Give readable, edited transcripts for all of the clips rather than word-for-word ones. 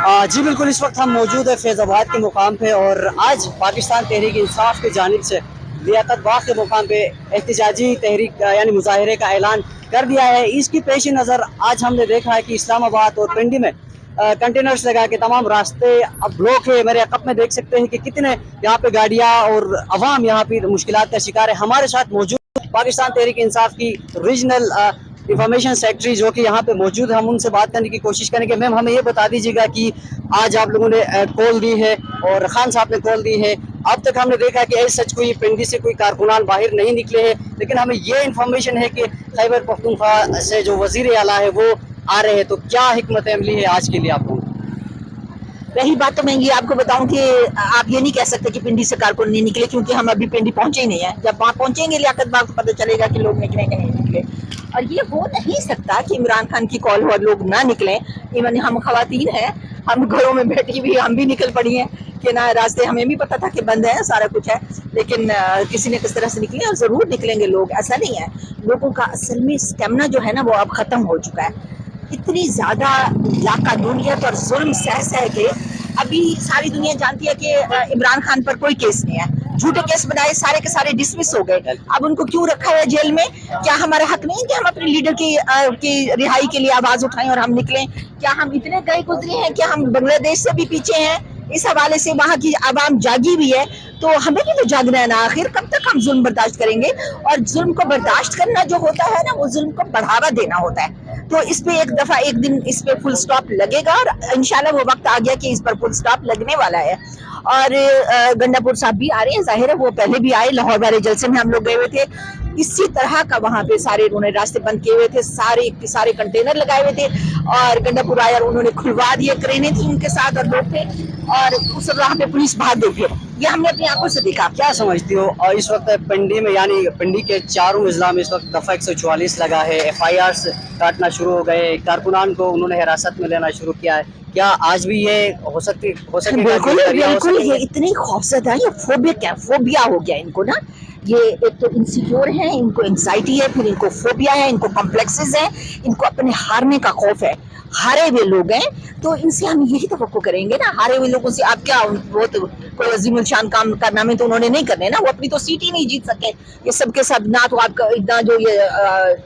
जी बिल्कुल, इस वक्त हम मौजूद है फैज़ाबाद के मुकाम पे और आज पाकिस्तान तहरीक इंसाफ की जानिब से लियाकत बाग के मुकाम पे एहतजाजी तहरीक यानी मुजाहरे का ऐलान कर दिया है। इसकी पेश नज़र आज हमने देखा है कि इस्लामाबाद और पिंडी में कंटेनर्स लगा के तमाम रास्ते अब ब्लॉक है। मेरे अकब में देख सकते हैं कि कितने यहाँ पे गाड़ियाँ और अवाम यहाँ पे मुश्किलात का शिकार है। हमारे साथ मौजूद पाकिस्तान तहरीक इंसाफ की रीजनल इंफॉर्मेशन सेक्रेटरी जो कि यहाँ पे मौजूद है, हम उनसे बात करने की कोशिश करेंगे। मैम, हमें ये बता दीजिएगा कि आज आप लोगों ने कॉल दी है और खान साहब ने कॉल दी है। अब तक हमने देखा है कि ऐसे सच कोई पिंडी से कोई कारकुनान बाहर नहीं निकले हैं, लेकिन हमें ये इन्फॉर्मेशन है कि खैबर पख्तूनख्वा से जो वजीर आला है वो आ रहे हैं। तो क्या हिकमत अमली है आज के लिए आप लोगों? रही बात तो मैं ये आपको बताऊं कि आप ये नहीं कह सकते कि पिंडी से कारकुन नहीं निकले, क्योंकि हम अभी पिंडी पहुंचे ही नहीं है। जब वहाँ पहुंचेंगे लियाकत बाग तो पता चलेगा कि लोग निकले कि नहीं निकले। और ये हो नहीं सकता कि इमरान खान की कॉल और लोग ना निकलें। इवन हम खवातीन हैं, हम घरों में बैठी हुई हम भी निकल पड़ी हैं कि ना, रास्ते हमें भी पता था कि बंद है, सारा कुछ है, लेकिन किसी ने किस तरह से निकले और ज़रूर निकलेंगे लोग। ऐसा नहीं है, लोगों का असल में स्टेमिना जो है ना वो अब ख़त्म हो चुका है। इतनी ज़्यादा लाकानूनियत और जुल्म सह के अभी सारी दुनिया जानती है कि इमरान खान पर कोई केस नहीं है। झूठे केस बनाए, सारे के सारे डिसमिस हो गए। अब उनको क्यों रखा है जेल में? क्या हमारा हक नहीं कि हम अपने लीडर की रिहाई के लिए आवाज उठाएं और हम निकलें? क्या हम इतने गए गुजरे हैं? क्या हम बांग्लादेश से भी पीछे हैं? इस हवाले से वहाँ की आवाम जागी भी है, तो हमें भी तो जागना है ना। आखिर कब तक हम जुल्म बर्दाश्त करेंगे? और जुल्म को बर्दाश्त करना जो होता है ना, वो जुल्म को बढ़ावा देना होता है। तो इस पे एक दफा एक दिन इस पे फुल स्टॉप लगेगा और इंशाल्लाह वो वक्त आ गया कि इस पर फुल स्टॉप लगने वाला है। और गंडापुर साहब भी आ रहे हैं, जाहिर है वो पहले भी आए, लाहौर वाले जलसे में हम लोग गए हुए थे। इसी तरह का वहाँ पे सारे उन्होंने रास्ते बंद किए हुए थे, सारे कंटेनर लगाए हुए थे और गंडापुर आया और उन्होंने खुलवा दिए, क्रेनें थी उनके साथ और लोग थे, और उस वहाँ पे पुलिस भाग गई थी। ये हमने अपनी आंखों से देखा। क्या समझती हो और इस वक्त पिंडी में यानी पिंडी के चारों अजला में इस वक्त दफा 144 लगा है, FIR काटना शुरू हो गए, कारकुनान को उन्होंने हिरासत में लेना शुरू किया है। क्या आज भी ये हो सके? बिल्कुल बिल्कुल, ये इतनी खौफजदा है, ये फोबिया हो गया इनको ना। ये एक तो इनसिक्योर है, इनको एंजाइटी है, फिर इनको फोबिया है, इनको कॉम्प्लेक्सेस है, इनको अपने हारने का खौफ है। हारे हुए लोग हैं तो इनसे हम यही तवक्को करेंगे ना। हारे हुए लोगों से आप क्या, वो तो कोई अजीमुल शान काम कारनामे तो उन्होंने नहीं करने ना, वो अपनी तो सीट ही नहीं जीत सके। ये सबके सब ना तो आपका इतना जो ये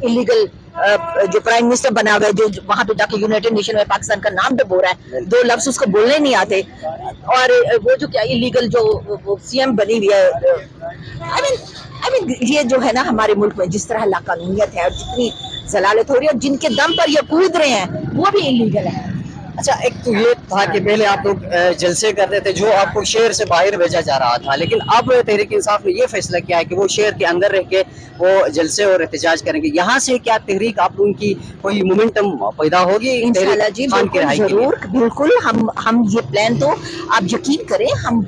इलीगल जो प्राइम मिनिस्टर बना हुआ है, जो वहां पे जाके यूनाइटेड नेशन में पाकिस्तान का नाम पे बोल रहा है, 2 लफ्ज उसको बोलने नहीं आते। और वो जो क्या इलीगल जो CM बनी हुई है, आई मीन ये जो है ना हमारे मुल्क में जिस तरह लाकानूनियत है और जितनी जलालत हो रही है और जिनके दम पर ये कूद रहे हैं वो भी इलीगल है। अच्छा, एक तो ये था कि पहले आप लोग जलसे करते थे जो आपको शहर से बाहर भेजा जा रहा था, लेकिन अब तहरीक इंसाफ ने ये फैसला किया है कि वो शहर के अंदर रह के वो जलसे और एहतजाज करेंगे। यहाँ से क्या तहरीक आप लोगों की कोई मोमेंटम पैदा होगी? इंशाल्लाह जी, जरूर, बिल्कुल। हम ये प्लान तो आप यकीन करें, हम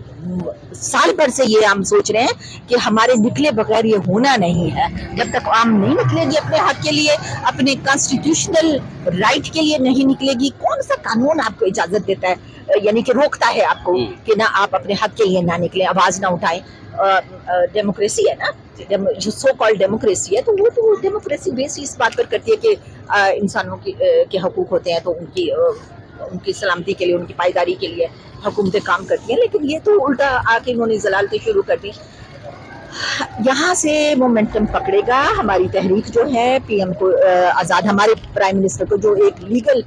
साल भर से ये हम सोच रहे हैं कि हमारे निकले बगैर ये होना नहीं है। जब तक आम नहीं निकलेगी अपने हक के लिए, अपने कॉन्स्टिट्यूशनल राइट के लिए नहीं निकलेगी, कौन सा कानून आपको इजाजत देता है, यानी कि रोकता है आपको कि ना आप अपने हक के लिए ना निकले, आवाज ना उठाएं? डेमोक्रेसी है ना, जो सो कॉल्ड डेमोक्रेसी है, तो वो डेमोक्रेसी बेस इस बात पर करती है कि इंसानों के हकूक होते हैं, तो उनकी सलामती के लिए, उनकी पायदारी के लिए हुकूमतें काम करती हैं। लेकिन ये तो उल्टा आके उन्होंने जलालतें शुरू कर दी। यहाँ से मोमेंटम पकड़ेगा हमारी तहरीक जो है, PM को आज़ाद, हमारे प्राइम मिनिस्टर को जो एक लीगल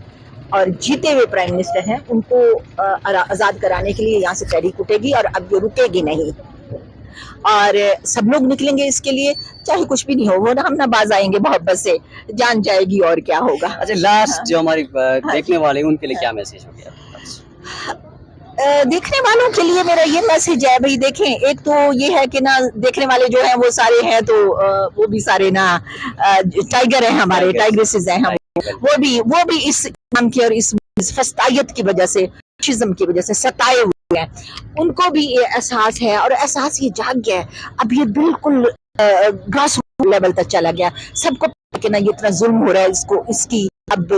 और जीते हुए प्राइम मिनिस्टर हैं, उनको आज़ाद कराने के लिए यहाँ से तहरीक उठेगी और अब ये रुकेगी नहीं। और सब लोग निकलेंगे इसके लिए, चाहे कुछ भी नहीं हो, वो ना हम ना बाज आएंगे मोहब्बत से, जान जाएगी और क्या होगा। अच्छा, लास्ट जो हमारी देखने वाले उनके लिए क्या मैसेज हो गया? देखने वालों के लिए मेरा ये मैसेज है, भाई देखें, एक तो ये है कि ना देखने वाले जो हैं वो सारे हैं तो वो भी सारे ना टाइगर हैं, हमारे टाइग्रेसेस हैं हम, वो भी इस नाम की और इस फस्तायत की वजह से, शिज्म की वजह से सताए हुए हैं। उनको भी ये एहसास है और एहसास ये जाग गया है। अब ये बिल्कुल ग्रास लेवल तक चला गया, सबको कि ना ये इतना जुल्म हो रहा है, इसकी अब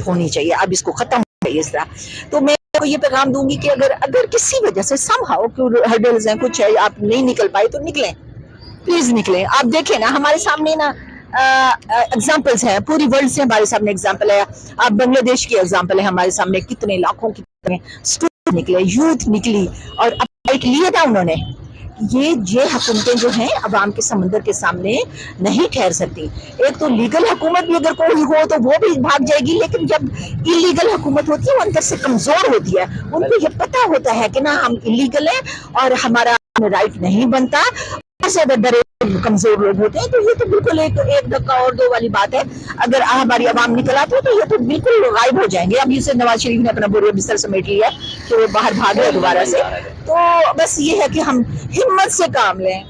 होनी चाहिए, अब इसको खत्म होना चाहिए इस तरह। तो मैं को ये पैगाम दूंगी कि अगर किसी वजह से समहाउ हर्डल्स हैं, कुछ है, आप नहीं निकल पाए तो निकलें, प्लीज निकलें। आप देखें ना हमारे सामने ना एग्जाम्पल्स हैं, पूरी वर्ल्ड से हमारे सामने एग्जाम्पल है। अब बांग्लादेश की एग्जाम्पल है हमारे सामने, कितने लाखों कितने स्टूडेंट निकले, यूथ निकली और अब एक लिया था उन्होंने। ये हुकूमतें जो हैं अवाम के समंदर के सामने नहीं ठहर सकती। एक तो लीगल हुकूमत भी अगर कोई हो तो वो भी भाग जाएगी, लेकिन जब इलीगल हुकूमत होती है वो अंदर से कमजोर होती है। उनको ये पता होता है कि ना हम इलीगल हैं और हमारा राइट नहीं बनता, से डरे कमजोर लोग होते हैं। तो ये तो बिल्कुल एक धक्का और दो वाली बात है। अगर हमारी आवाम निकल आती है तो ये तो बिल्कुल गायब हो जाएंगे। अब इसे नवाज शरीफ ने अपना बोरिया बिस्तर समेट लिया कि वो बाहर भाग गए दोबारा से। तो बस ये है कि हम हिम्मत से काम लें,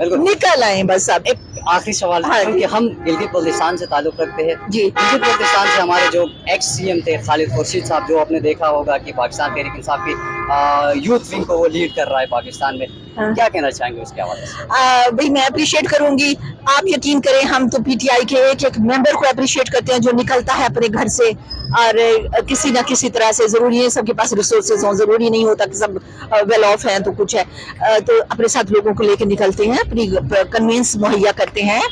निकल आए बस। अब एक आखिरी सवाल हाँ, है कि हम गिलगित बल्तिस्तान से ताल्लुक रखते हैं जी। गिलगित बल्तिस्तान से हमारे जो एक्स सीएम थे खालिद खुर्शीद साहब, जो आपने देखा होगा कि पाकिस्तान तहरीक इंसाफ की यूथ विंग को वो लीड कर रहा है पाकिस्तान में, हाँ। क्या कहना चाहेंगे उसके हवाले से? भाई मैं अप्रिशिएट करूंगी, आप यकीन करें हम तो पीटीआई के एक एक मेंबर को अप्रिशिएट करते हैं जो निकलता है अपने घर से और किसी ना किसी तरह से। जरूरी है सबके पास रिसोर्सेज हों, जरूरी नहीं होता कि सब वेल ऑफ हैं तो कुछ है, तो अपने साथ लोगों को लेकर निकलते हैं, अपनी कन्वेंस मुहैया करते हैं।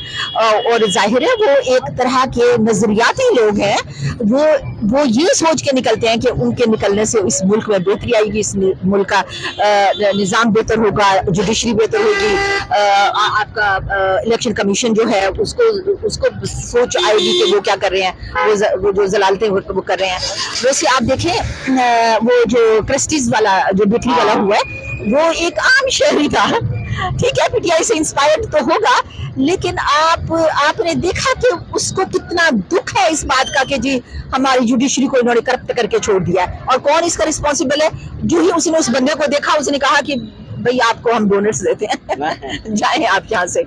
और जाहिर है वो एक तरह के नजरियाती लोग हैं, वो ये सोच के निकलते हैं कि उनके निकलने से इस मुल्क में बेहतरी आएगी, इस मुल्क का निज़ाम बेहतर होगा, जुडिशरी बेहतर होगी, आपका इलेक्शन कमीशन जो है उसको सोच आएगी कि वो क्या कर रहे हैं, वो जो जलालतें वो कर रहे हैं। वैसे आप देखें वो जो क्रिस्टीज वाला जो बेकरी वाला हुआ है वो एक आम शहरी था, ठीक है, पीटीआई से इंस्पायर्ड तो होगा, लेकिन आपने देखा कि उसको कितना दुख है इस बात का कि जी हमारी जुडिशरी को इन्होंने करप्ट करके छोड़ दिया है। और कौन इसका रिस्पॉन्सिबल है? जो ही उसने उस बंदे को देखा उसने कहा कि भाई आपको हम डोनर्स देते हैं जाएं आप यहाँ से।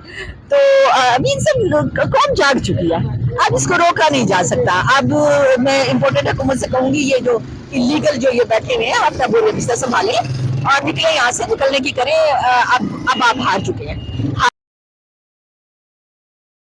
तो अभी सब कौन जाग चुकी है, अब इसको रोका नहीं जा सकता। अब मैं इम्पोर्टेंट हुकूमत से कहूंगी ये जो इलीगल जो ये बैठे हुए हैं अपना बोरिया बिस्तर संभालें और निकले यहाँ से, निकलने की करें। अब आप हार चुके हैं।